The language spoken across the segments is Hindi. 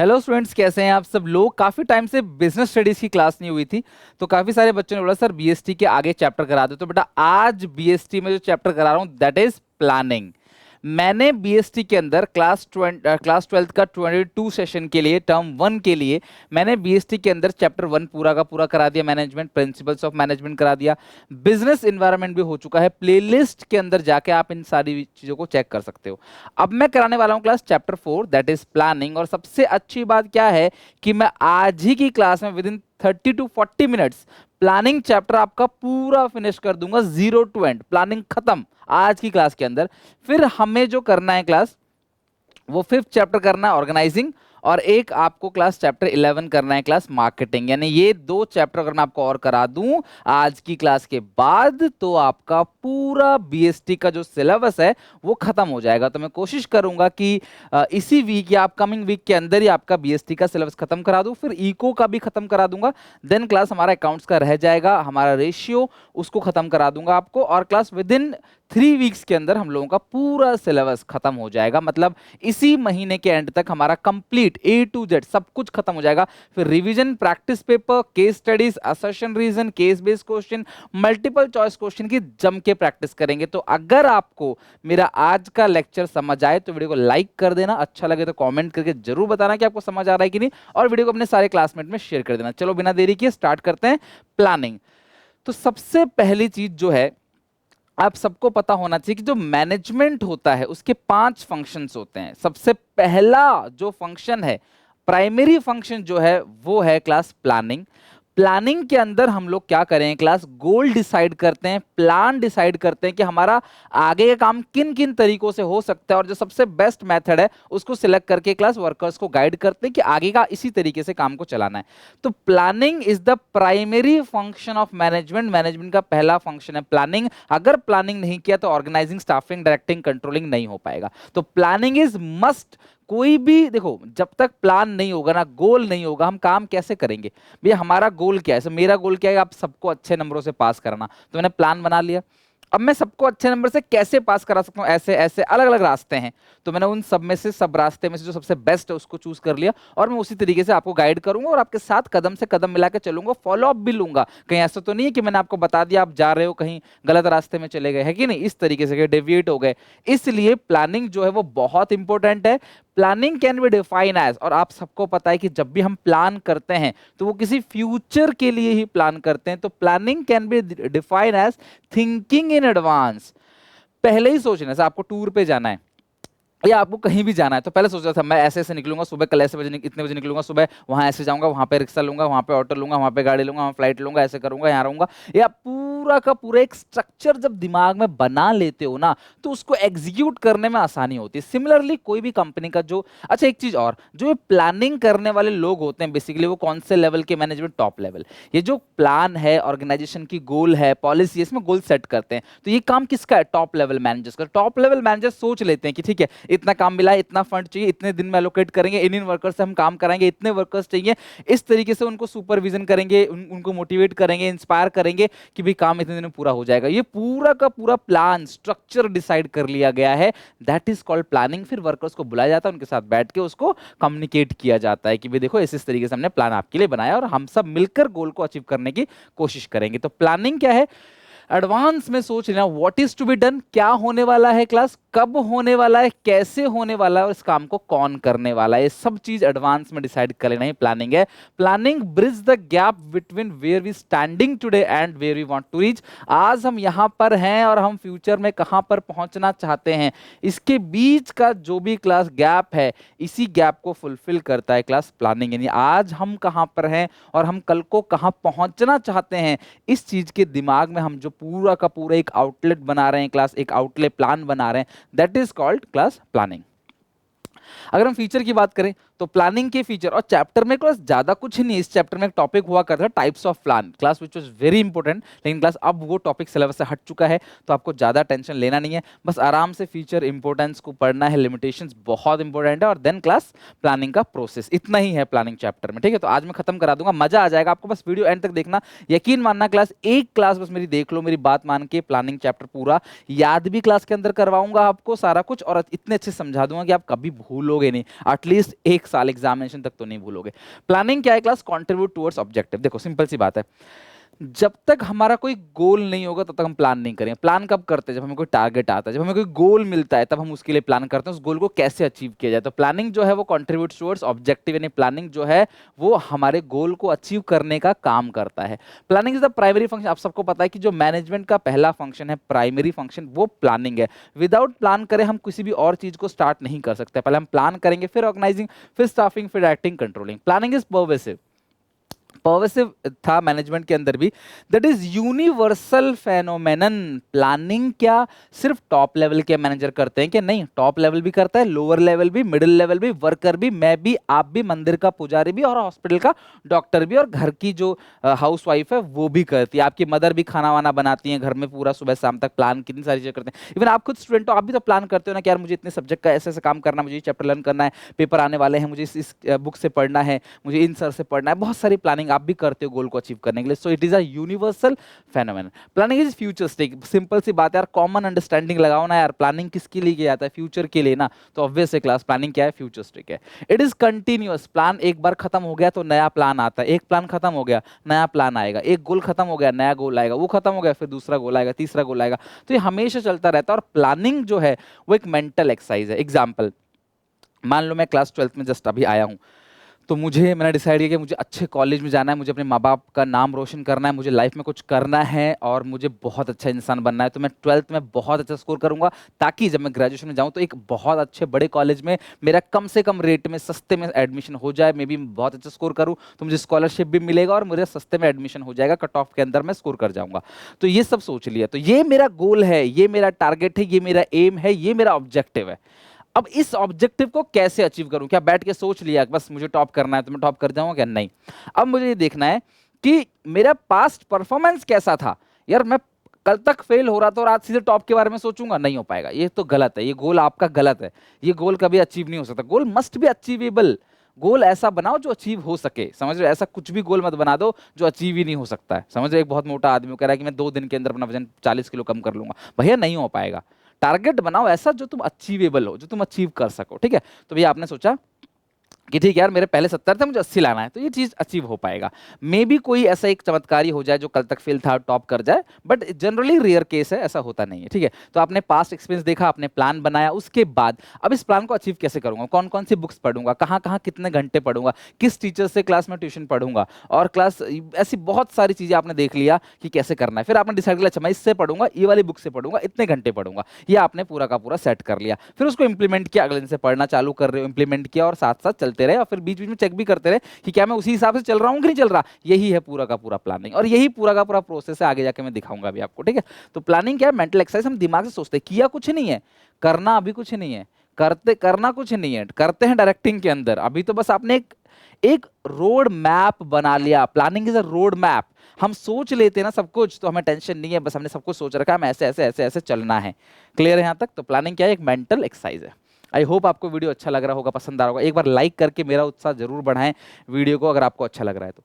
हेलो स्टूडेंट्स, कैसे हैं आप सब लोग। काफी टाइम से बिजनेस स्टडीज की क्लास नहीं हुई थी, तो काफी सारे बच्चों ने बोला सर बीएसटी के आगे चैप्टर करा दो। तो बेटा आज बीएसटी में जो चैप्टर करा रहा हूं दैट इज प्लानिंग। मैंने बीएसटी के अंदर क्लास ट्वेल्थ का 22 सेशन के लिए टर्म 1 के लिए मैंने बीएसटी के अंदर चैप्टर 1 पूरा का पूरा करा दिया। मैनेजमेंट प्रिंसिपल्स ऑफ मैनेजमेंट करा दिया। बिजनेस इन्वायरमेंट भी हो चुका है। प्लेलिस्ट के अंदर जाके आप इन सारी चीजों को चेक कर सकते हो। अब मैं कराने वाला हूं class chapter 4 that is planning. और सबसे अच्छी बात क्या है कि मैं आज ही की क्लास में with in 30 to 40 minutes planning chapter आपका पूरा फिनिश कर दूंगा, 0 to end प्लानिंग खत्म आज की क्लास के अंदर। फिर हमें जो करना है क्लास वो 5th चैप्टर करना है ऑर्गेनाइजिंग, और एक आपको क्लास चैप्टर 11 करना है क्लास मार्केटिंग। यानी ये 2 चैप्टर अगर मैं आपको और करा दूं आज की क्लास के बाद तो आपका पूरा बीएसटी का जो सिलेबस है वो खत्म हो जाएगा। तो मैं कोशिश करूंगा कि इसी वीक या अपकमिंग वीक के अंदर ही आपका बीएसटी का सिलेबस खत्म करा दूं। फिर इको का भी खत्म करा दूंगा। देन क्लास हमारा अकाउंट्स का रह जाएगा, हमारा रेशियो उसको खत्म करा दूंगा आपको। और क्लास विद इन 3 वीक्स के अंदर हम लोगों का पूरा सिलेबस खत्म हो जाएगा। मतलब इसी महीने के एंड तक हमारा कंप्लीट ए टू जेड सब कुछ खत्म हो जाएगा। फिर revision, practice paper, case studies, assertion reason, case based question, multiple choice question की जम के प्रैक्टिस करेंगे। तो अगर आपको मेरा आज का लेक्चर समझ आए तो वीडियो को लाइक कर देना, अच्छा लगे तो कमेंट करके जरूर बताना कि आपको समझ आ रहा है कि नहीं, और वीडियो को अपने सारे क्लासमेट में शेयर कर देना। चलो बिना देरी किए स्टार्ट करते हैं प्लानिंग। तो सबसे पहली चीज जो है आप सबको पता होना चाहिए कि जो मैनेजमेंट होता है उसके 5 फंक्शंस होते हैं। सबसे पहला जो फंक्शन है, प्राइमरी फंक्शन जो है वो है क्लास प्लानिंग। प्लानिंग के अंदर हम लोग क्या करें क्लास, गोल डिसाइड करते हैं, प्लान डिसाइड करते हैं कि हमारा आगे का काम किन किन तरीकों से हो सकता है, और जो सबसे बेस्ट मेथड है उसको सिलेक्ट करके क्लास वर्कर्स को गाइड करते हैं कि आगे का इसी तरीके से काम को चलाना है। तो planning is the primary function of management. Management का पहला फंक्शन है प्लानिंग। अगर प्लानिंग नहीं किया तो ऑर्गेनाइजिंग, स्टाफिंग, डायरेक्टिंग, कंट्रोलिंग नहीं हो पाएगा। तो प्लानिंग इज मस्ट। कोई भी देखो, जब तक प्लान नहीं होगा ना, गोल नहीं होगा, हम काम कैसे करेंगे। भैया हमारा गोल क्या है, so, मेरा गोल क्या है, आप सबको अच्छे नंबरों से पास करना। तो मैंने प्लान बना लिया। अब मैं सबको अच्छे नंबर से कैसे पास करा सकता हूँ, ऐसे ऐसे अलग अलग रास्ते हैं। तो मैंने उन सब में से, सब रास्ते में से जो सबसे बेस्ट है उसको चूज कर लिया, और मैं उसी तरीके से आपको गाइड करूंगा और आपके साथ कदम से कदम मिला के चलूंगा। फॉलो अप भी लूंगा। कहीं ऐसा तो नहीं है कि मैंने आपको बता दिया आप जा रहे हो कहीं गलत रास्ते में चले गए, है कि नहीं, इस तरीके से डेविएट हो गए। इसलिए प्लानिंग जो है वो बहुत इंपॉर्टेंट है। Planning can be define as, और आप सबको पता है कि जब भी हम प्लान करते हैं तो वो किसी फ्यूचर के लिए ही प्लान करते हैं। तो planning can be define as thinking in advance. पहले ही सोचना, जैसे आपको टूर पे जाना है या आपको कहीं भी जाना है तो पहले सोचा था मैं ऐसे ऐसे निकलूंगा सुबह, कल ऐसे बजे इतने बजे निकलूंगा सुबह, वहां ऐसे जाऊंगा, वहां पे रिक्शा लूंगा, वहां पे ऑटो लूंगा, वहां पे गाड़ी लूंगा, वहां फ्लाइट लूंगा, ऐसे करूंगा, यहाँ रहूंगा। या पूरा का पूरा एक स्ट्रक्चर जब दिमाग में बना लेते हो ना तो उसको एग्जीक्यूट करने में आसानी होती है। सिमिलरली कोई भी कंपनी का जो, अच्छा एक चीज और, जो ये प्लानिंग करने वाले लोग होते हैं बेसिकली वो कौन से लेवल के, मैनेजमेंट टॉप लेवल। ये जो प्लान है, ऑर्गेनाइजेशन की गोल है, पॉलिसी, इसमें गोल सेट करते हैं। तो ये काम किसका है, टॉप लेवल मैनेजर्स का। टॉप लेवल मैनेजर सोच लेते हैं कि ठीक है इतना काम मिला है, इतना फंड चाहिए, इतने दिन में एलोकेट करेंगे, इन इन वर्कर्स से हम काम कराएंगे, इतने वर्कर्स चाहिए, इस तरीके से उनको सुपरविजन करेंगे, उनको मोटिवेट करेंगे, इंस्पायर करेंगे कि भाई काम इतने दिन में पूरा हो जाएगा। ये पूरा का पूरा प्लान, स्ट्रक्चर डिसाइड कर लिया गया है, दैट इज कॉल्ड प्लानिंग। फिर वर्कर्स को बुलाया जाता है, उनके साथ बैठ के उसको कम्युनिकेट किया जाता है कि भाई देखो इस तरीके से हमने प्लान आपके लिए बनाया और हम सब मिलकर गोल को अचीव करने की कोशिश करेंगे। तो प्लानिंग क्या है, एडवांस में सोच लेना what is to be done, क्या होने वाला है क्लास, कब होने वाला है, कैसे होने वाला है, और इस काम को कौन करने वाला है, ये सब चीज एडवांस में डिसाइड कर लेना ही प्लानिंग है। Planning bridge the gap between where we standing today and where we want to reach. आज हम यहां पर हैं और हम फ्यूचर में कहां पर पहुंचना चाहते हैं, इसके बीच का जो भी क्लास गैप है, इसी गैप को फुलफिल करता है क्लास प्लानिंग। यानी आज हम कहां पर हैं और हम कल को कहां पहुंचना चाहते हैं, इस चीज के दिमाग में हम जो पूरा का पूरा एक आउटलेट बना रहे हैं क्लास, एक आउटलेट प्लान बना रहे हैं, that is called class planning. अगर हम फीचर की बात करें तो प्लानिंग के फीचर, और चैप्टर में क्लास ज्यादा कुछ नहीं, इस चैप्टर में एक टॉपिक हुआ करता है types of plan class which was very important, लेकिन क्लास अब वो टॉपिक सिलेबस से हट चुका है तो आपको ज्यादा टेंशन लेना नहीं है। बस आराम से फीचर इंपॉर्टेंस को पढ़ना है, लिमिटेशंस बहुत इंपॉर्टेंट है, और देन क्लास प्लानिंग का प्रोसेस, इतना ही है प्लानिंग चैप्टर में। ठीक है, तो आज मैं खत्म करा दूंगा, मजा आ जाएगा आपको, बस वीडियो एंड तक देखना। यकीन मानना क्लास, एक क्लास बस मेरी देख लो, मेरी बात मान के प्लानिंग चैप्टर पूरा याद भी क्लास के अंदर करवाऊंगा आपको सारा कुछ, और इतने अच्छे समझा दूंगा कि आप कभी भूलोगे नहीं। एटलीस्ट एक एक साल एग्जामिनेशन तक तो नहीं भूलोगे। प्लानिंग क्या है क्लास? Contribute towards objective. देखो सिंपल सी बात है, जब तक हमारा कोई गोल नहीं होगा तब तक हम प्लान नहीं करेंगे। प्लान कब करते हैं? जब हमें कोई टारगेट आता है, जब हमें कोई गोल मिलता है, तब हम उसके लिए प्लान करते हैं उस गोल को कैसे अचीव किया जाए। तो प्लानिंग जो है वो कंट्रीब्यूट टुवर्ड्स ऑब्जेक्टिव, यानी प्लानिंग जो है वो हमारे गोल को अचीव करने का काम करता है। Planning is the primary function. आप सबको पता है कि जो मैनेजमेंट का पहला फंक्शन है, प्राइमरी फंक्शन, वो प्लानिंग है। विदाउट प्लान करे हम किसी भी और चीज को स्टार्ट नहीं कर सकते। पहले हम प्लान करेंगे, फिर ऑर्गेनाइजिंग, फिर स्टाफिंग, फिर acting, controlling. Planning is pervasive. Pervasive था मैनेजमेंट के अंदर भी। That is universal phenomenon. Planning क्या सिर्फ टॉप लेवल के मैनेजर करते हैं? कि नहीं, टॉप लेवल भी करता है, लोअर लेवल भी, मिडिल लेवल भी, वर्कर भी, मैं भी, आप भी, मंदिर का पुजारी भी, और हॉस्पिटल का डॉक्टर भी, और घर की जो हाउस वाइफ है वो भी करती है। आपकी मदर भी खाना वाना बनाती है घर में, पूरा सुबह शाम तक प्लान, कितनी सारी चीजें करते हैं। इवन आप खुद स्टूडेंट हो, आप भी तो प्लान करते हो ना कि यार मुझे इतने सब्जेक्ट का ऐसे ऐसे काम करना है, मुझे ये चैप्टर लर्न करना है, पेपर आने वाले हैं, मुझे इस बुक से पढ़ना है, मुझे इन सर से पढ़ना है। बहुत सारी प्लानिंग आप भी करते हो गोल को अचीव करने के लिए। So it is a universal phenomenon. Planning is futuristic. Simple सी बात है यार, कॉमन अंडरस्टैंडिंग लगाओ ना यार, प्लानिंग किसके लिए किया जाता है? फ्यूचर के लिए ना। तो ऑब्वियस है क्लास, प्लानिंग क्या है? फ्यूचरिस्टिक है। It is continuous. प्लान एक बार खत्म हो गया तो नया प्लान आता है, एक प्लान खत्म हो गया नया प्लान आएगा, एक गोल खत्म हो गया नया गोल आएगा, वो खत्म हो गया फिर दूसरा गोल आएगा, तीसरा गोल आएगा। तो ये हमेशा चलता रहता है। और प्लानिंग जो है वो एक मेंटल एक्सरसाइज है। एग्जाम्पल, मान लो मैं क्लास 12th में जस्ट अभी आया हूँ, तो मैंने डिसाइड किया कि मुझे अच्छे कॉलेज में जाना है, मुझे अपने माँ बाप का नाम रोशन करना है, मुझे लाइफ में कुछ करना है और मुझे बहुत अच्छा इंसान बनना है। तो मैं 12th में बहुत अच्छा स्कोर करूंगा, ताकि जब मैं ग्रेजुएशन में जाऊं तो एक बहुत अच्छे बड़े कॉलेज में मेरा कम से कम रेट में, सस्ते में एडमिशन हो जाए। मे बी बहुत अच्छा स्कोर करूँ तो मुझे स्कॉलरशिप भी मिलेगा और मुझे सस्ते में एडमिशन हो जाएगा, कट ऑफ के अंदर मैं स्कोर कर जाऊंगा। तो ये सब सोच लिया, तो ये मेरा गोल है, ये मेरा टारगेट है, ये मेरा एम है, ये मेरा ऑब्जेक्टिव है। अब इस ऑब्जेक्टिव को कैसे अचीव करूं? क्या बैठ के सोच लिया बस मुझे टॉप करना है तो मैं टॉप कर जाऊंगा? क्या नहीं। अब मुझे ये देखना है कि मेरा पास्ट परफॉर्मेंस कैसा था। यार मैं कल तक फेल हो रहा था और आज सीधे टॉप के बारे में सोचूंगा, नहीं हो पाएगा। ये तो गलत है, ये गोल आपका गलत है, ये गोल कभी अचीव नहीं हो सकता। गोल मस्ट बी अचीवेबल। गोल ऐसा बनाओ जो अचीव हो सके, समझ रहे हो? ऐसा कुछ भी गोल मत बना दो जो अचीव ही नहीं हो सकता है। समझ रहे हो? एक बहुत मोटा आदमी कह रहा है कि मैं 2 दिन के अंदर अपना वजन 40 किलो कम कर लूंगा। भैया नहीं हो पाएगा। टारगेट बनाओ ऐसा जो तुम अचीवेबल हो, जो तुम अचीव कर सको। ठीक है, तो भैया आपने सोचा कि ठीक है यार, मेरे पहले 70 थे, मुझे 80 लाना है, तो ये चीज अचीव हो पाएगा। मे बी कोई ऐसा एक चमत्कारी हो जाए जो कल तक फेल था टॉप कर जाए, बट जनरली रेयर केस है, ऐसा होता नहीं है। ठीक है, तो आपने पास्ट एक्सपीरियंस देखा, आपने प्लान बनाया, उसके बाद अब इस प्लान को अचीव कैसे करूंगा? कौन कौन सी बुक्स पढ़ूंगा, कहाँ कहाँ कितने घंटे पढ़ूंगा, किस टीचर से क्लास में ट्यूशन पढ़ूंगा, और क्लास, ऐसी बहुत सारी चीजें आपने देख लिया कि कैसे करना है। फिर आपने डिसाइड किया अच्छा मैं इससे पढ़ूंगा, ये वाली बुक से पढ़ूंगा, इतने घंटे पढ़ूंगा। ये आपने पूरा का पूरा सेट कर लिया। फिर उसको इंप्लीमेंट किया, अगले दिन से पढ़ना चालू कर रहे हो, इंप्लीमेंट किया, और साथ साथ चलते रहे, और फिर बीच बीच में चेक भी करते रहे कि क्या मैं उसी हिसाब से चल रहा हूं कि नहीं चल रहा। यही है पूरा का पूरा प्लानिंग, और यही पूरा का पूरा प्रोसेस है, आगे जाके मैं दिखाऊंगा अभी आपको। ठीक है, तो प्लानिंग क्या है? Mental exercise. हम दिमाग से सोचते हैं, किया कुछ नहीं है, करना अभी कुछ नहीं है, करना कुछ नहीं है, करते हैं डायरेक्टिंग के अंदर। अभी तो बस आपने एक रोड मैप बना लिया। Planning is a road map. हम सोच लेते हैं ना सब कुछ, तो हमें टेंशन नहीं है, बस हमने सब कुछ सोच रखा है, हमें ऐसे ऐसे ऐसे ऐसे चलना है। क्लियर है यहाँ तक? तो प्लानिंग क्या है? एक मेंटल एक्सरसाइज है। आई होप आपको वीडियो अच्छा लग रहा होगा, पसंद आ रहा होगा। एक बार लाइक करके मेरा उत्साह जरूर बढ़ाएं वीडियो को, अगर आपको अच्छा लग रहा है तो।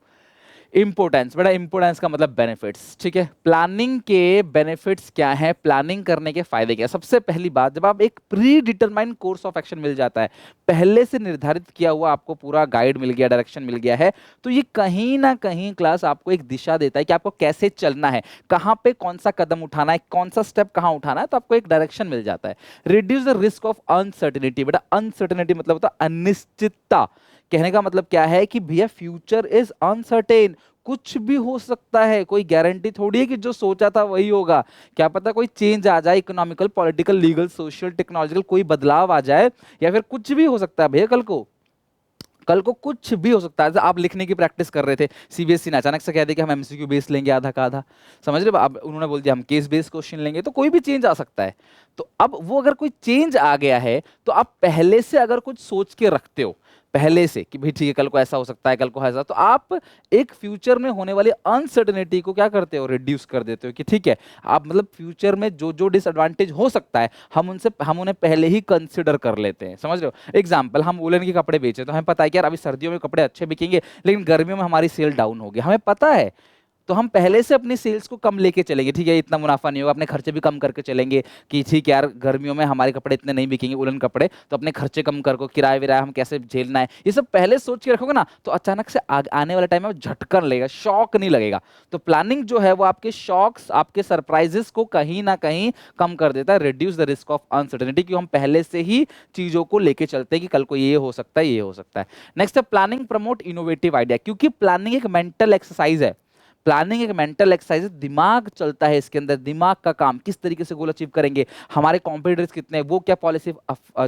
इंपोर्टेंस, बड़ा इंपोर्टेंस का मतलब बेनिफिट्स। ठीक है, प्लानिंग के बेनिफिट्स क्या है, प्लानिंग करने के फायदे क्या है? सबसे पहली बात, जब आप एक predetermined course of action मिल जाता है, पहले से निर्धारित किया हुआ आपको पूरा गाइड मिल गया, डायरेक्शन मिल गया है, तो ये कहीं ना कहीं क्लास आपको एक दिशा देता है कि आपको कैसे चलना है, कहाँ पे कौन सा कदम उठाना है, कौन सा स्टेप कहाँ उठाना है, तो आपको एक डायरेक्शन मिल जाता है। Reduce the risk of uncertainty. बेटा अनसर्टेनिटी मतलब होता है अनिश्चितता। कहने का मतलब क्या है कि भैया फ्यूचर इज अनसर्टेन, कुछ भी हो सकता है, कोई गारंटी थोड़ी है कि जो सोचा था वही होगा। क्या पता कोई चेंज आ जाए, economical, political, legal, social, technological, कोई बदलाव आ जाए, या फिर कुछ भी हो सकता है भैया। कल को कुछ भी हो सकता है। आप लिखने की प्रैक्टिस कर रहे थे, सीबीएसई ने अचानक से कह दिया कि हम एमसीक्यू बेस लेंगे आधा का आधा, समझ रहे हो? अब उन्होंने बोल दिया हम केस बेस्ड क्वेश्चन लेंगे, तो कोई भी चेंज आ सकता है। तो अब वो अगर कोई चेंज आ गया है, तो आप पहले से अगर कुछ सोच के रखते हो पहले से कि भाई ठीक है कल को ऐसा हो सकता है, कल को ऐसा, तो आप एक फ्यूचर में होने वाली अनसर्टेनिटी को क्या करते हो? रिड्यूस कर देते हो कि ठीक है, आप मतलब फ्यूचर में जो जो डिसएडवांटेज हो सकता है, हम उन्हें पहले ही कंसिडर कर लेते हैं। समझ रहे हो? एग्जाम्पल, हम वुलन के कपड़े बेचे तो हमें पता है कि यार अभी सर्दियों में कपड़े अच्छे बिकेंगे, लेकिन गर्मियों में हमारी सेल डाउन होगी, हमें पता है। तो हम पहले से अपनी सेल्स को कम लेके चलेंगे, ठीक है, इतना मुनाफा नहीं होगा, अपने खर्चे भी कम करके चलेंगे कि ठीक है यार गर्मियों में हमारे कपड़े इतने नहीं बिकेंगे, उलन कपड़े, तो अपने खर्चे कम कर को, किराया विराया हम कैसे झेलना है, ये सब पहले सोच के रखोगे ना, तो अचानक से आने वाले टाइम में झटका लगेगा, शॉक नहीं लगेगा। तो प्लानिंग जो है वो आपके शॉक्स, आपके सरप्राइजेस को कहीं ना कहीं कम कर देता है, reduce the risk of uncertainty, कि हम पहले से ही चीजों को लेके चलते हैं कि कल को ये हो सकता है, ये हो सकता है। नेक्स्ट है प्लानिंग प्रमोट इनोवेटिव आइडिया, क्योंकि प्लानिंग एक मेंटल एक्सरसाइज है, प्लानिंग एक मेंटल एक्सरसाइज है, दिमाग चलता है इसके अंदर, दिमाग का काम, किस तरीके से गोल अचीव करेंगे, हमारे कॉम्पिटिटर्स कितने हैं, वो क्या पॉलिसी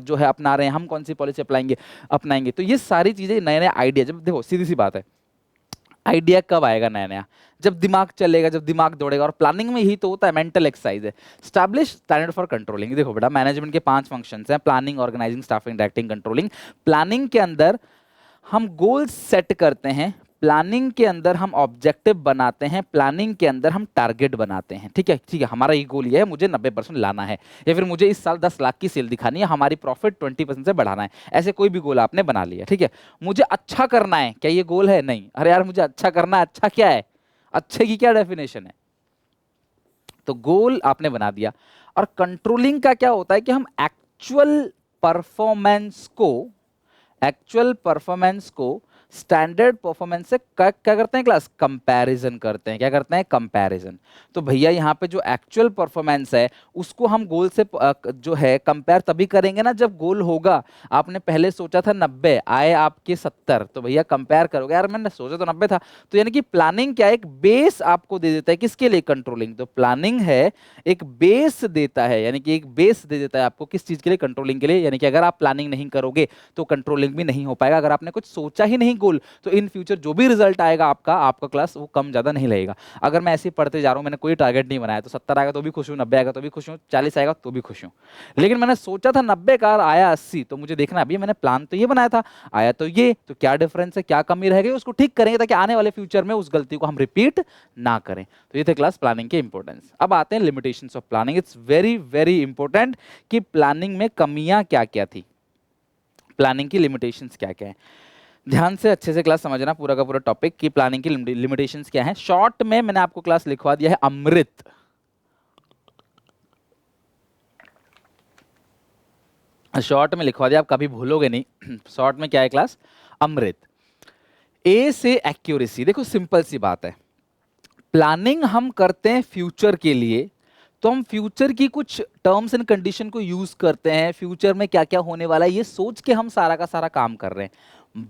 जो है अपना रहे हैं, हम कौन सी पॉलिसी अपनाएंगे। तो ये सारी चीजें नए नए आइडिया, जब देखो सीधी सी बात है, आइडिया कब आएगा नया नया, जब दिमाग चलेगा, जब दिमाग दौड़ेगा, और प्लानिंग में यही तो होता है, मेंटल एक्सरसाइज है। स्टैब्लिश स्टैंडर्ड फॉर कंट्रोलिंग, देखो बेटा मैनेजमेंट के 5 फंक्शंस हैं, planning, organising, staffing, directing, controlling. Planning के अंदर हम गोल्स सेट करते हैं, प्लानिंग के अंदर हम ऑब्जेक्टिव बनाते हैं, प्लानिंग के अंदर हम टारगेट बनाते हैं, ठीक है, ठीक है, हमारा ये गोल ये है, मुझे 90% लाना है, या फिर मुझे इस साल 10 लाख की सेल दिखानी है, हमारी प्रॉफिट 20% से बढ़ाना है, ऐसे कोई भी गोल आपने बना लिया, ठीक है। मुझे अच्छा करना है, क्या ये गोल है? नहीं। अरे यार मुझे अच्छा करना है, अच्छा क्या है, अच्छे की क्या डेफिनेशन है? तो गोल आपने बना दिया। और कंट्रोलिंग का क्या होता है कि हम एक्चुअल परफॉर्मेंस को स्टैंडर्ड परफॉर्मेंस से क्या करते हैं क्लास? कंपैरिजन करते हैं। क्या करते हैं? कंपैरिजन। तो भैया यहाँ पे जो एक्चुअल परफॉर्मेंस है उसको हम गोल से जो है कंपेयर तभी करेंगे ना जब गोल होगा। आपने पहले सोचा था 90, आए आपके 70, तो भैया कंपेयर करोगे, यार मैंने सोचा तो 90 था। तो यानी कि प्लानिंग क्या है, एक बेस आपको दे देता है, किसके लिए? कंट्रोलिंग। तो प्लानिंग है एक बेस देता है, यानी कि एक बेस दे देता है आपको किस चीज के लिए? कंट्रोलिंग के लिए। यानी कि अगर आप प्लानिंग नहीं करोगे तो कंट्रोलिंग भी नहीं हो पाएगा। अगर आपने कुछ सोचा ही नहीं गोल, तो इन फ्यूचर जो भी रिजल्ट आएगा आपका क्लास वो कम ज्यादा नहीं लगेगा। अगर मैं ऐसे ही पढ़ते जा रहा हूं, मैंने कोई टारगेट नहीं बनाया, तो 70 आएगा तो भी खुश हूं, 90 आएगा तो भी खुश हूं, 40 आएगा तो भी खुश हूं। लेकिन मैंने सोचा था 90 का, आया 80, तो मुझे देखना अभी मैंने प्लान तो ये बनाया था, आया तो ये, तो क्या डिफरेंस है, क्या कमी रह गई, उसको ठीक करेंगे ताकि आने वाले फ्यूचर में उस गलती को हम रिपीट ना करें। तो ये थे क्लास प्लानिंग के इंपॉर्टेंस। अब आते हैं limitations of planning. It's very very important कि प्लानिंग में कमियां क्या क्या थी, प्लानिंग की लिमिटेशंस क्या क्या है। ध्यान से अच्छे से क्लास समझना, पूरा का पूरा टॉपिक की प्लानिंग की लिमिटेशंस क्या है। शॉर्ट में मैंने आपको क्लास लिखवा दिया है अमृत। शॉर्ट में लिखवा दिया, आप कभी भूलोगे नहीं। शॉर्ट में क्या है क्लास? अमृत। ए से एक्यूरेसी। देखो सिंपल सी बात है, प्लानिंग हम करते हैं फ्यूचर के लिए, तो हम फ्यूचर की कुछ टर्म्स एंड कंडीशन को यूज करते हैं, फ्यूचर में क्या क्या होने वाला है ये सोच के हम सारा का सारा काम कर रहे हैं।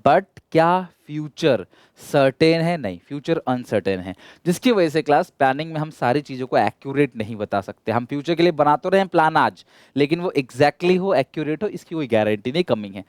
बट क्या फ्यूचर सर्टेन है? नहीं, फ्यूचर अनसर्टेन है, जिसकी वजह से क्लास प्लानिंग में हम सारी चीजों को एक्यूरेट नहीं बता सकते। हम फ्यूचर के लिए बना तो रहे हैं प्लान आज, लेकिन वो एग्जैक्टली हो, एक्यूरेट हो, इसकी कोई गारंटी नहीं, कमी है।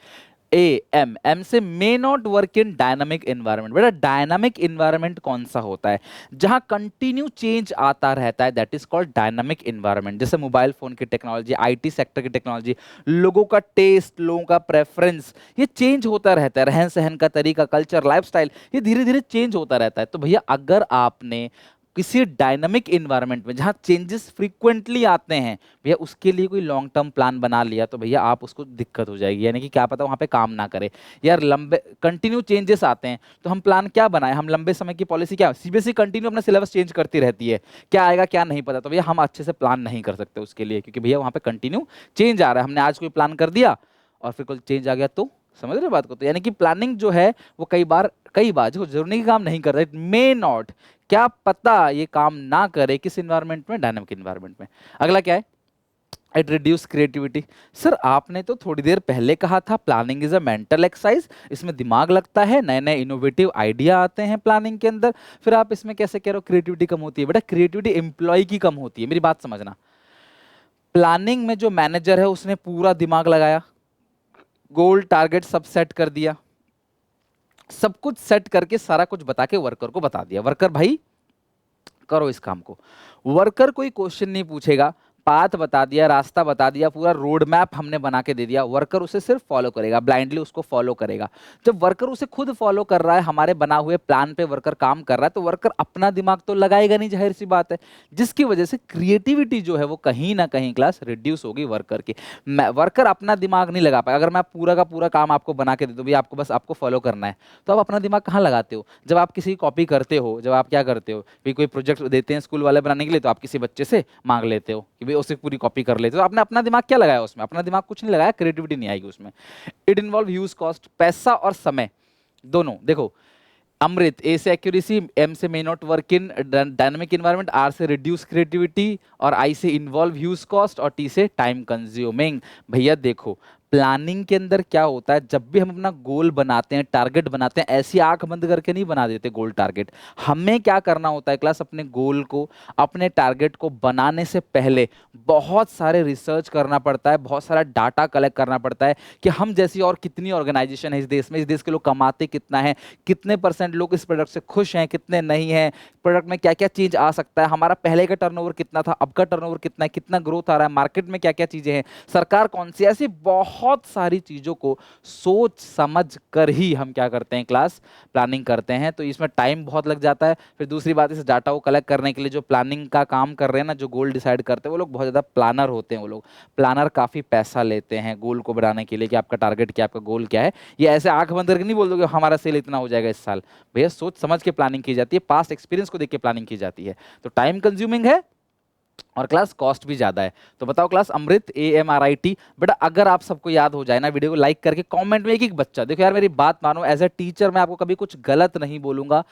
एम से may not work in dynamic environment. बेटा डायनामिक इन्वायरमेंट कौन सा होता है? जहां कंटिन्यू चेंज आता रहता है, that is called dynamic environment. जैसे मोबाइल फोन की टेक्नोलॉजी, आईटी सेक्टर की टेक्नोलॉजी, लोगों का टेस्ट, लोगों का प्रेफरेंस, ये चेंज होता रहता है, रहन सहन का तरीका, कल्चर, लाइफस्टाइल, ये धीरे धीरे चेंज होता रहता है। तो भैया अगर आपने किसी डायनामिक इन्वायरमेंट में जहां चेंजेस फ्रीक्वेंटली आते हैं, भैया उसके लिए कोई लॉन्ग टर्म प्लान बना लिया, तो भैया आप उसको दिक्कत हो जाएगी, यानी कि क्या पता वहां पे काम ना करे। यार लंबे कंटिन्यू चेंजेस आते हैं, तो हम प्लान क्या बनाए? हम लंबे समय की पॉलिसी क्या? सीबीएसई कंटिन्यू अपना सिलेबस चेंज करती रहती है, क्या आएगा क्या नहीं पता, तो भैया हम अच्छे से प्लान नहीं कर सकते उसके लिए, क्योंकि भैया वहां पे कंटिन्यू चेंज आ रहा है। हमने आज कोई प्लान कर दिया और फिर कोई चेंज आ गया, तो समझ रहे हो बात को? तो यानी कि प्लानिंग जो है वो कई बार जो जरूरी काम नहीं कर रहे, मे नॉट, क्या पता ये काम ना करे किस इन्वायरमेंट में? डायनामिक इन्वायरमेंट में। अगला क्या है? It reduce creativity. सर आपने तो थोड़ी देर पहले कहा था planning is a mental exercise, इसमें दिमाग लगता है, नए नए इनोवेटिव आइडिया आते हैं प्लानिंग के अंदर, फिर आप इसमें कैसे कह रहे हो क्रिएटिविटी कम होती है? बेटा क्रिएटिविटी एम्प्लॉय की कम होती है, मेरी बात समझना। प्लानिंग में जो मैनेजर है उसने पूरा दिमाग लगाया, गोल टारगेट सब सेट कर दिया, सब कुछ सेट करके सारा कुछ बता के वर्कर को बता दिया, वर्कर भाई करो इस काम को। वर्कर कोई क्वेश्चन नहीं पूछेगा, पाथ बता दिया, रास्ता बता दिया, पूरा रोड मैप हमने बना के दे दिया, वर्कर उसे सिर्फ फॉलो करेगा, ब्लाइंडली उसको फॉलो करेगा। जब वर्कर उसे खुद फॉलो कर रहा है, हमारे बना हुए प्लान पे वर्कर काम कर रहा है, तो वर्कर अपना दिमाग तो लगाएगा नहीं, जाहिर सी बात है, जिसकी वजह से क्रिएटिविटी जो है वो कहीं ना कहीं क्लास रिड्यूस होगी वर्कर की। वर्कर अपना दिमाग नहीं लगा पाएगा। अगर मैं पूरा का पूरा काम आपको बना के दे दूं, भैया आपको बस आपको फॉलो करना है, तो आप अपना दिमाग कहाँ लगाते हो? जब आप किसी कॉपी करते हो, जब आप क्या करते हो, भाई कोई प्रोजेक्ट देते हैं स्कूल वाले बनाने के लिए, तो आप किसी बच्चे से मांग लेते हो कि भाई उसे पूरी कॉपी कर लेते हो, तो आपने अपना दिमाग क्या लगाया उसमें? अपना दिमाग कुछ नहीं लगाया, क्रिएटिविटी नहीं आएगी उसमें। इट इन्वॉल्व ह्यूज कॉस्ट, पैसा और समय दोनों। देखो, अमृत ए से एक्यूरेसी, एम से may not work in dynamic environment, R से रिड्यूस क्रिएटिविटी, और आई से इन्वॉल्व ह्यूज कॉस्ट, और टी से टाइम कंज्यूमिंग। भैया देखो, प्लानिंग के अंदर क्या होता है, जब भी हम अपना गोल बनाते हैं, टारगेट बनाते हैं, ऐसी आंख बंद करके नहीं बना देते गोल टारगेट। हमें क्या करना होता है क्लास, अपने गोल को, अपने टारगेट को बनाने से पहले बहुत सारे रिसर्च करना पड़ता है, बहुत सारा डाटा कलेक्ट करना पड़ता है कि हम जैसी और कितनी ऑर्गेनाइजेशन है इस देश में, इस देश के लोग कमाते कितना है, कितने परसेंट लोग इस प्रोडक्ट से खुश हैं, कितने नहीं हैं, प्रोडक्ट में क्या क्या चीज आ सकता है, हमारा पहले का टर्नओवर कितना था, अब का टर्नओवर कितना है, कितना ग्रोथ आ रहा है, मार्केट में क्या क्या चीजें हैं, सरकार कौन सी, ऐसी बहुत सारी चीजों को सोच समझ कर ही हम क्या करते हैं क्लास, प्लानिंग करते हैं। तो इसमें टाइम बहुत लग जाता है। फिर दूसरी बात, इस डाटा को कलेक्ट करने के लिए जो प्लानिंग का काम कर रहे हैं ना, जो गोल डिसाइड करते हैं, वो लोग बहुत ज्यादा प्लानर होते हैं। वो लोग प्लानर काफी पैसा लेते हैं गोल को बनाने के लिए, कि आपका टारगेट क्या, आपका गोल क्या है। ये ऐसे आंख बंद करके नहीं बोल दोगे हमारा सेल इतना हो जाएगा इस साल। भैया सोच समझ के प्लानिंग की जाती है, पास्ट एक्सपीरियंस को देख के प्लानिंग की जाती है। तो टाइम कंज्यूमिंग है और क्लास कॉस्ट भी ज्यादा है। तो बताओ क्लास, अमृत AMRIT। बेटा अगर आप सबको याद हो जाए ना, वीडियो को लाइक करके कमेंट में एक एक बच्चा, देखो यार मेरी बात मानो, एज ए टीचर मैं आपको कभी कुछ गलत नहीं बोलूंगा।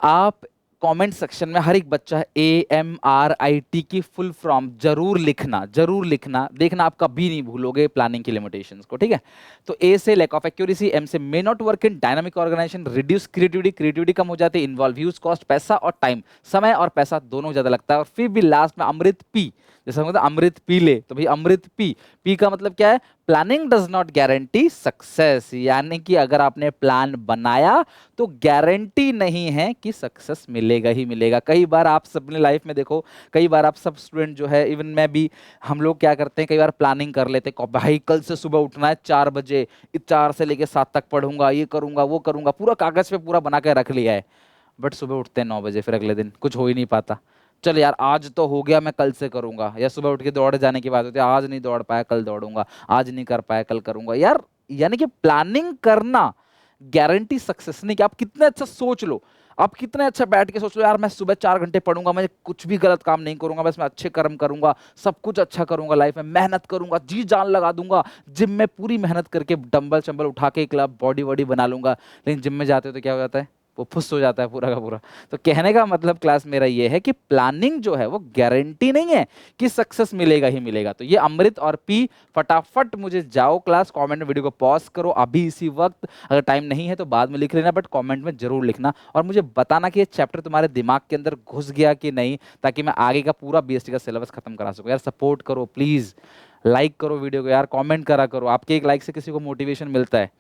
आप कमेंट सेक्शन में हर एक बच्चा AMRIT की फुल फॉर्म जरूर लिखना, जरूर लिखना। देखना आप कभी नहीं भूलोगे प्लानिंग की लिमिटेशंस को, ठीक है। तो ए से लैक ऑफ एक्यूरेसी, एम से may not work in dynamic organisation, reduce creativity, creativity कम हो जाती है, इन्वॉल्व ह्यूज कॉस्ट, पैसा और टाइम, समय और पैसा दोनों ज्यादा लगता है। और फिर भी लास्ट में अमृत पी, जैसे मतलब अमृत पी ले, तो भाई अमृत पी, पी का मतलब क्या है, planning does not guarantee success. यानी कि अगर आपने प्लान बनाया तो गारंटी नहीं है कि सक्सेस मिलेगा ही मिलेगा। कई बार आप अपनी लाइफ में देखो, कई बार आप सब स्टूडेंट जो है, इवन मैं भी, हम लोग क्या करते हैं, कई बार प्लानिंग कर लेते हैं, भाई कल से सुबह उठना है 4 बजे, 4 से लेके 7 तक पढ़ूंगा, ये करूंगा वो करूंगा, पूरा कागज पे पूरा बना के रख लिया है। बट सुबह उठते हैं 9 बजे, फिर अगले दिन कुछ हो ही नहीं पाता। चल यार आज तो हो गया, मैं कल से करूंगा। या सुबह उठ के दौड़ जाने की बात होती है, आज नहीं दौड़ पाया कल दौड़ूंगा, आज नहीं कर पाया कल करूंगा यार। यानी कि प्लानिंग करना गारंटी सक्सेस नहीं। कि आप कितना अच्छा सोच लो, आप कितने अच्छा बैठ के सोच लो, यार मैं सुबह 4 घंटे पढ़ूंगा, मैं कुछ भी गलत काम नहीं करूंगा, बस मैं अच्छे कर्म करूंगा, सब कुछ अच्छा करूंगा, लाइफ में मेहनत करूंगा, जी जान लगा दूंगा, जिम में पूरी मेहनत करके डंबल चंबल उठा के क्लब बॉडी वॉडी बना लूंगा। लेकिन जिम में जाते हो तो क्या हो जाता है, वो फुस हो जाता है पूरा का पूरा। तो कहने का मतलब क्लास मेरा ये है कि प्लानिंग जो है वो गारंटी नहीं है कि सक्सेस मिलेगा ही मिलेगा। तो ये अमृत और पी, फटाफट मुझे जाओ क्लास, कमेंट में वीडियो को पॉज करो अभी इसी वक्त, अगर टाइम नहीं है तो बाद में लिख लेना, बट कमेंट में जरूर लिखना और मुझे बताना कि ये चैप्टर तुम्हारे दिमाग के अंदर घुस गया कि नहीं, ताकि मैं आगे का पूरा BST का सिलेबस खत्म करा सकूं। यार सपोर्ट करो प्लीज, लाइक करो वीडियो को यार, कमेंट करा करो, आपके एक लाइक से किसी को मोटिवेशन मिलता है।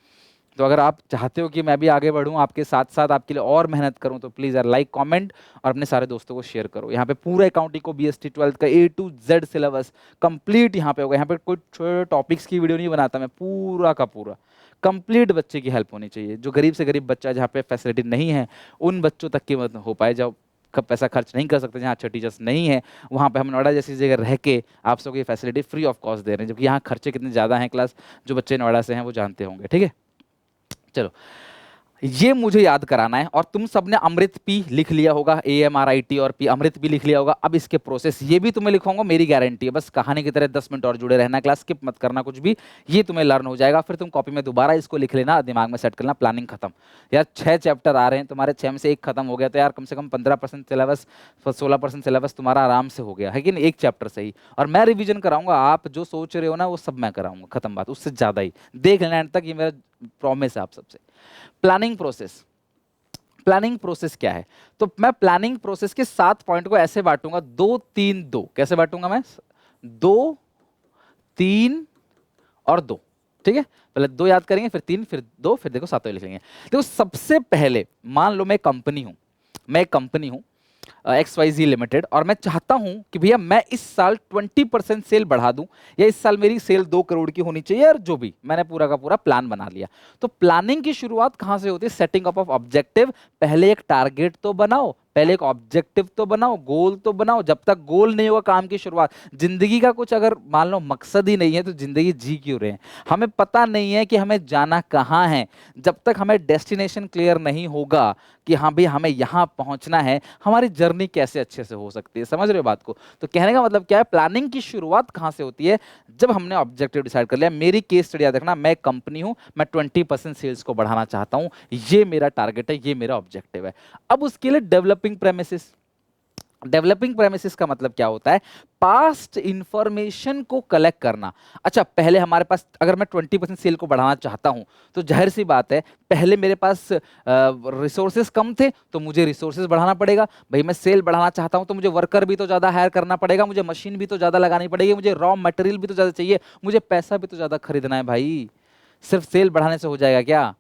तो अगर आप चाहते हो कि मैं भी आगे बढ़ूं, आपके साथ साथ आपके लिए और मेहनत करूं, तो प्लीज़ यार लाइक कमेंट और अपने सारे दोस्तों को शेयर करो। यहाँ पे पूरा अकाउंटिंग को BST 12 का A to Z syllabus complete यहाँ पे होगा। यहाँ पे कोई छोटे टॉपिक्स की वीडियो नहीं बनाता मैं, पूरा का पूरा कंप्लीट बच्चे की हेल्प होनी चाहिए। जो गरीब से गरीब बच्चा जहाँ पे फैसिलिटी नहीं है, उन बच्चों तक की मदद हो पाए, जब कब पैसा खर्च नहीं कर सकते, जहाँ अच्छे टीचर्स नहीं है, वहाँ पे हम नोएडा जैसी जगह रह के आप सबको ये फैसिलिटी फ्री ऑफ कॉस्ट दे रहे हैं। जबकि यहाँ खर्चे कितने ज़्यादा हैं क्लास, जो बच्चे नोएडा से हैं वो जानते होंगे, ठीक है। चलो, ये मुझे याद कराना है। और तुम सबने अमृत पी लिख लिया होगा, AMRIT और पी, अमृत पी लिख लिया होगा। अब इसके प्रोसेस ये भी तुम्हें लिखवाऊंगा, मेरी गारंटी है। बस कहानी की तरह 10 मिनट और जुड़े रहना, क्लास स्किप मत करना कुछ भी, ये तुम्हें लर्न हो जाएगा। फिर तुम कॉपी में दोबारा इसको लिख लेना, दिमाग में सेट करना, प्लानिंग खत्म। यार 6 चैप्टर आ रहे हैं तुम्हारे, 6 में से एक खत्म हो गया, तो यार कम से कम 15% सिलेबस, 16% सिलेबस तुम्हारा आराम से हो गया है कि नहीं, एक चैप्टर से ही। और मैं रिविजन कराऊंगा, आप जो सोच रहे हो ना वो सब मैं कराऊंगा, खत्म बात, उससे ज्यादा ही। देख लेना एंड तक, ये मेरा प्रॉमिस है आप सबसे। प्लानिंग प्रोसेस, प्लानिंग प्रोसेस क्या है? तो मैं प्लानिंग प्रोसेस के 7 पॉइंट को ऐसे बांटूंगा, 2 3 2। कैसे बांटूंगा मैं? 2 3 और 2, ठीक है। पहले 2 याद करेंगे, फिर 3, फिर 2, फिर देखो 7 लिख लेंगे। देखो सबसे पहले मान लो मैं कंपनी हूं, मैं कंपनी हूं, XYZ लिमिटेड, और मैं चाहता हूं कि भैया मैं इस साल 20% सेल बढ़ा दूं, या इस साल मेरी सेल 2 करोड़ की होनी चाहिए, और जो भी मैंने पूरा का पूरा प्लान बना लिया। तो प्लानिंग की शुरुआत कहां से होती है? Setting up of objective. पहले एक टारगेट तो बनाओ, पहले एक ऑब्जेक्टिव तो बनाओ, गोल तो बनाओ। जब तक गोल नहीं होगा काम की शुरुआत, जिंदगी का कुछ अगर मान लो मकसद ही नहीं है तो जिंदगी जी क्यों रहे हैं? हमें पता नहीं है कि हमें जाना कहाँ है। जब तक हमें डेस्टिनेशन क्लियर नहीं होगा कि हाँ भाई हमें यहाँ पहुंचना है, हमारी जर्नी कैसे अच्छे से हो सकती है? समझ रहे हो बात को? तो कहने का मतलब क्या है, प्लानिंग की शुरुआत कहाँ से होती है? जब हमने ऑब्जेक्टिव डिसाइड कर लिया। मेरी केस स्टडी याद रखना, मैं कंपनी हूँ, मैं 20% सेल्स को बढ़ाना चाहता हूँ, ये मेरा टारगेट है, ये मेरा ऑब्जेक्टिव है। अब उसके लिए डेवलपिंग प्रेमिसेस। डेवलपिंग प्रेमिसेस का मतलब क्या होता है? पास्ट इंफॉर्मेशन को कलेक्ट करना। अच्छा, पहले हमारे पास, अगर मैं 20% सेल को बढ़ाना चाहता हूं तो जाहिर सी बात है, पहले मेरे पास रिसोर्सेज कम थे तो मुझे रिसोर्सेज बढ़ाना पड़ेगा। भाई मैं सेल बढ़ाना चाहता हूं तो मुझे वर्कर भी तो ज्यादा हायर करना पड़ेगा, मुझे मशीन भी तो ज्यादा लगानी पड़ेगी, मुझे रॉ मटेरियल भी तो ज्यादा चाहिए, मुझे पैसा भी तो ज्यादा खरीदना है। भाई सिर्फ सेल बढ़ाने से हो जाएगा क्या?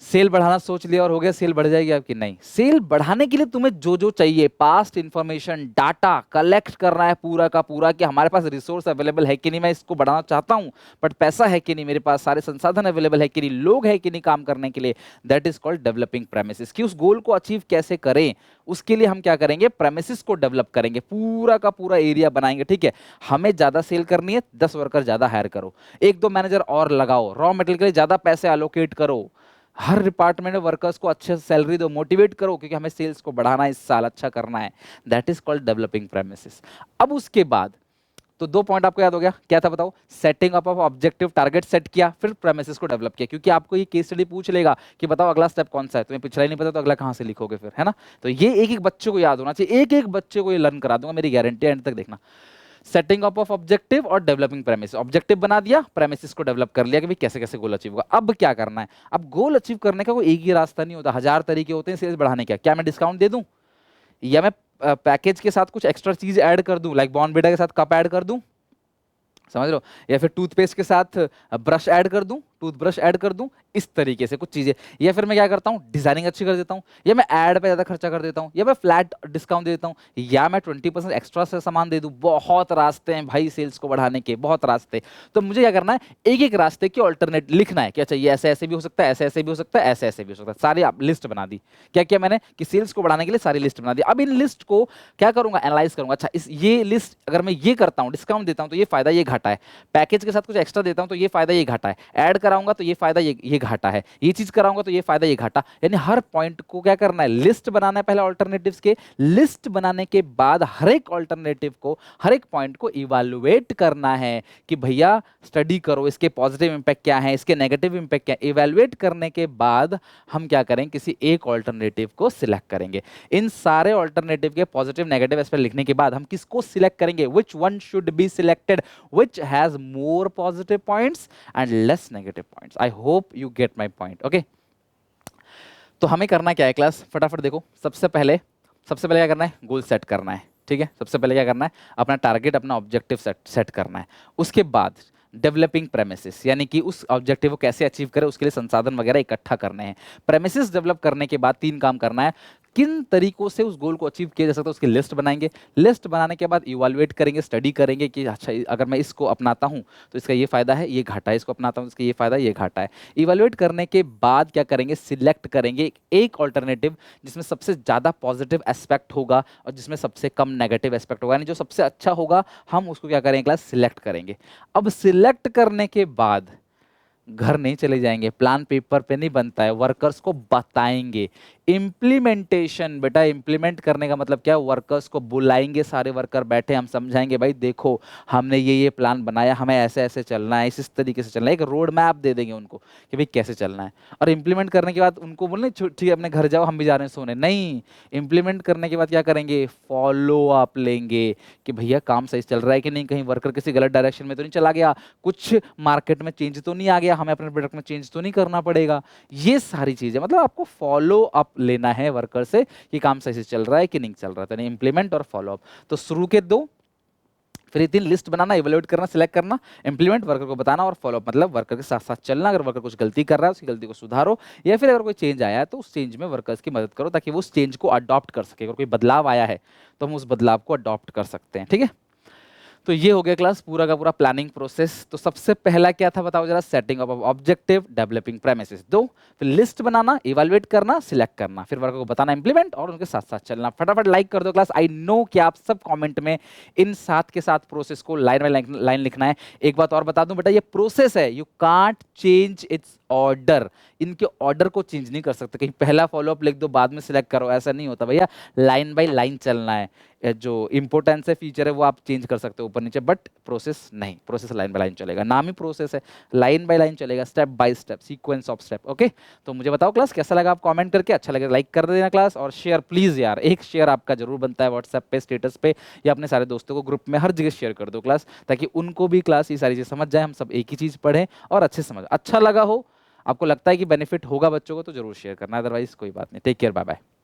सेल बढ़ाना सोच लिया और हो गया, सेल बढ़ जाएगी आपकी? नहीं। सेल बढ़ाने के लिए तुम्हें जो जो चाहिए, पास्ट इंफॉर्मेशन, डाटा कलेक्ट करना है पूरा का पूरा, कि हमारे पास रिसोर्स अवेलेबल है कि नहीं, मैं इसको बढ़ाना चाहता हूं बट पैसा है कि नहीं, मेरे पास सारे संसाधन अवेलेबल है कि नहीं, लोग है कि नहीं काम करने के लिए। That is called developing premises. कि उस गोल को अचीव कैसे करें, उसके लिए हम क्या करेंगे? प्रेमिसेस को डेवलप करेंगे, पूरा का पूरा एरिया बनाएंगे। ठीक है, हमें ज्यादा सेल करनी है, 10 वर्कर ज्यादा हायर करो, 1-2 मैनेजर और लगाओ, रॉ मटेरियल के लिए ज्यादा पैसे एलोकेट करो, हर डिपार्टमेंट में वर्कर्स को अच्छे से सैलरी दो, मोटिवेट करो, क्योंकि हमें सेल्स को बढ़ाना है, इस साल अच्छा करना है। That is called developing premises. अब उसके बाद तो 2 पॉइंट आपको याद हो गया, क्या था बताओ? Setting up of objective, target set किया, फिर प्रेमिसेस को डेवलप किया। क्योंकि आपको ये केस स्टडी पूछ लेगा कि बताओ अगला स्टेप कौन सा है, तुम्हें पिछला ही नहीं पता तो अगला कहां से लिखोगे फिर, है ना? तो ये एक एक बच्चे को याद होना चाहिए, एक एक बच्चे को ये लर्न करा दूंगा, मेरी गारंटी है, एंड तक देखना। सेटिंग अप ऑफ ऑब्जेक्टिव और डेवलपिंग प्रेमिस। ऑब्जेक्टिव बना दिया, प्रेमिसेस को डेवलप कर लिया कि भाई कैसे कैसे गोल अचीव होगा। अब क्या करना है? अब गोल अचीव करने का कोई एक ही रास्ता नहीं होता, 1000 तरीके होते हैं सेल्स बढ़ाने का। क्या मैं डिस्काउंट दे दूं, या मैं पैकेज के साथ कुछ एक्स्ट्रा चीज ऐड कर दूं, लाइक बॉर्नविटा के साथ कप ऐड कर दूं, समझ रहे हो, या फिर टूथपेस्ट के साथ ब्रश ऐड कर दूं, टूथब्रश ऐड कर दूं, इस तरीके से कुछ चीजें। या फिर मैं क्या करता हूं, डिजाइनिंग अच्छी कर देता हूं, या मैं ऐड पे ज्यादा खर्चा कर देता हूं, या मैं फ्लैट डिस्काउंट दे देता हूं, या मैं 20% एक्स्ट्रा से सामान दे दूं। बहुत रास्ते हैं भाई सेल्स को बढ़ाने के, बहुत रास्ते। तो मुझे क्या करना है, एक एक रास्ते की ऑल्टरनेट लिखना है कि अच्छा ये ऐसे ऐसे भी हो सकता है, ऐसे ऐसे भी हो सकता है, ऐसे ऐसे भी हो सकता है। सारी आप लिस्ट बना दी। क्या क्या मैंने, कि सेल्स को बढ़ाने के लिए सारी लिस्ट बना दी। अब इन लिस्ट को क्या करूंगा, एनालाइज करूंगा। अच्छा इस ये लिस्ट अगर मैं ये करता हूं, डिस्काउंट देता हूं तो ये फायदा ये घाटा है, पैकेज के साथ कुछ एक्स्ट्रा देता हूं तो ये फायदा ये घाटा है, ऐड कराऊंगा तो ये फायदा ये घाटा है, ये चीज कराऊंगा तो ये फायदा ये घाटा। यानी हर पॉइंट को क्या करना है, लिस्ट बनाना है पहले ऑल्टरनेटिव्स के। लिस्ट बनाने के बाद हर एक ऑल्टरनेटिव को, हर एक पॉइंट को इवैल्यूएट करना है कि भैया स्टडी करो, इसके पॉजिटिव इंपैक्ट क्या है, इसके नेगेटिव इंपैक्ट क्या है। इवैल्यूएट करने के बाद हम क्या करें, किसी एक ऑल्टरनेटिव को सिलेक्ट करेंगे। इन सारे ऑल्टरनेटिव के पॉजिटिव नेगेटिव एस्पेक्ट लिखने के बाद हम किसको सिलेक्ट करेंगे, which one should be selected, which has more positive points and less negative points. I hope you get my point. Okay? तो हमें करना क्या है क्लास, फटाफट देखो। सबसे पहले क्या करना है, गोल सेट करना है। ठीक है, सबसे पहले क्या करना है, अपना टारगेट, अपना ऑब्जेक्टिव सेट करना है। उसके बाद डेवलपिंग प्रेमिसेस, यानी कि उस ऑब्जेक्टिव को कैसे अचीव करें, उसके लिए संसाधन वगैरह इकट्ठा करने हैं। प्रेमिसेस डेवलप करने के बाद 3 काम करना है। किन तरीकों से उस गोल को अचीव किया जा सकता है, उसकी लिस्ट बनाएंगे। लिस्ट बनाने के बाद इवैल्यूएट करेंगे, स्टडी करेंगे कि अच्छा अगर मैं इसको अपनाता हूं तो इसका ये फायदा है, ये घाटा है, इसको अपनाता हूं तो इसका ये फायदा, ये घाटा है। इवैल्यूएट करने के बाद क्या करेंगे, सिलेक्ट करेंगे एक ऑल्टरनेटिव जिसमें सबसे ज्यादा पॉजिटिव एस्पेक्ट होगा और जिसमें सबसे कम नेगेटिव एस्पेक्ट होगा, यानी जो सबसे अच्छा होगा हम उसको क्या करेंगे क्लास, सिलेक्ट करेंगे। अब सिलेक्ट करने के बाद घर नहीं चले जाएंगे, प्लान पेपर पे नहीं बनता है, वर्कर्स को बताएंगे। इंप्लीमेंटेशन, बेटा इंप्लीमेंट करने का मतलब क्या, वर्कर्स को बुलाएंगे, सारे वर्कर बैठे, हम समझाएंगे भाई देखो हमने ये प्लान बनाया, हमें ऐसे ऐसे चलना है, इस तरीके से चलना है। एक रोड मैप दे देंगे उनको कि भाई कैसे चलना है। और इंप्लीमेंट करने के बाद उनको बोलने ठीक है अपने घर जाओ, हम भी जा रहे हैं सोने, नहीं। इंप्लीमेंट करने के बाद क्या करेंगे, फॉलो अप लेंगे कि भैया काम सही चल रहा है कि नहीं, कहीं वर्कर किसी गलत डायरेक्शन में तो नहीं चला गया, कुछ मार्केट में चेंज तो नहीं आ गया, हमें अपने प्रोडक्ट में चेंज तो नहीं करना पड़ेगा। ये सारी चीजें मतलब आपको फॉलो अप लेना है वर्कर से कि काम सही से चल रहा है कि नहीं चल रहा है। तो इंप्लीमेंट और फॉलो अप। तो शुरू के 2, फिर ये 3 लिस्ट बनाना, इवेल्युएट करना, सिलेक्ट करना, इंप्लीमेंट, वर्कर को बताना और फॉलोअप, मतलब वर्कर के साथ साथ चलना। अगर वर्कर कुछ गलती कर रहा है उसकी गलती को सुधारो, या फिर अगर कोई चेंज आया है तो उस चेंज में वर्कर्स की मदद करो ताकि वो उस चेंज को अडॉप्ट कर सके। अगर कोई बदलाव आया है तो हम उस बदलाव को अडॉप्ट कर सकते हैं। ठीक है, तो ये हो गया क्लास पूरा का पूरा प्लानिंग प्रोसेस। तो सबसे पहला क्या था बताओ जरा, setting of objective, developing premises 2, फिर लिस्ट बनाना, इवैल्यूएट करना, सिलेक्ट करना, फिर वर्कर को बताना, इंप्लीमेंट और उनके साथ साथ चलना। फटाफट लाइक कर दो क्लास। आई नो कि आप सब कमेंट में इन साथ के साथ प्रोसेस को लाइन बाय लाइन लिखना है। एक बात और बता दूं बेटा, ये प्रोसेस है, you can't change it's order. इनके ऑर्डर को चेंज नहीं कर सकते, कहीं पहला फॉलोअप लिख दो बाद में सिलेक्ट करो, ऐसा नहीं होता भैया। लाइन बाय लाइन चलना है। जो इंपॉर्टेंस है फीचर है वो आप चेंज कर सकते हो ऊपर नीचे, बट प्रोसेस नहीं, प्रोसेस लाइन बाय लाइन चलेगा। नाम ही प्रोसेस है, लाइन बाय लाइन चलेगा, step by step, sequence of step. Okay, तो मुझे बताओ क्लास कैसा लगा, आप कमेंट करके, अच्छा लगे लाइक कर देना क्लास, और शेयर प्लीज यार, एक शेयर आपका जरूर बनता है व्हाट्सएप पे, स्टेटस पे, या अपने सारे दोस्तों को ग्रुप में हर जगह शेयर कर दो क्लास, ताकि उनको भी क्लास ये सारी चीज समझ जाए, हम सब एक ही चीज पढ़ें और अच्छे से समझ। अच्छा लगा हो, आपको लगता है कि बेनिफिट होगा बच्चों को, तो जरूर शेयर करना, अदरवाइज कोई बात नहीं। Take care, bye bye.